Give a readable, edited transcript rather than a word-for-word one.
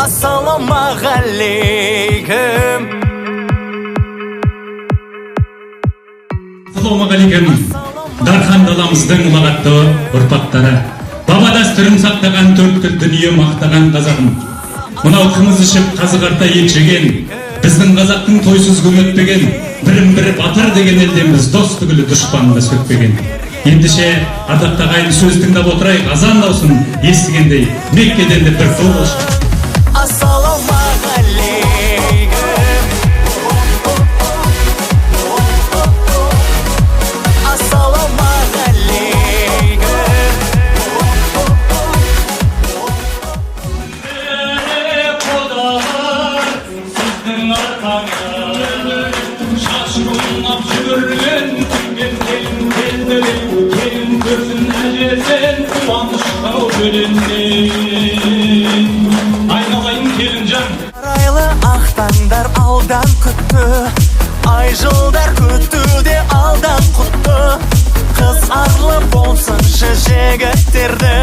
Assalamualaikum. Assalamualaikum. Darхан даламыздың ұлағатты ұрпақтары, баба дәстүрін сақтаған төрткүл дүние мақтаған қазағым. Мынау қымыз ішіп қазығарта ет жеген, біздің қазақтың тойсыз күн өтпеген, бірін-бірі батыр деген елденбіз, дос түгілі дұшпанды сөкпеген. Ендіше ардақты ағайын сөз тыңдап отырайық, азан даусын естігендей Меккеден де бір қыл болшы. Айналайын келінжан. Арайлы ақтаңдар алдан күтті, ай жылдар күтті де алдан құтты. Қыз арлы болсыншы жігіттерді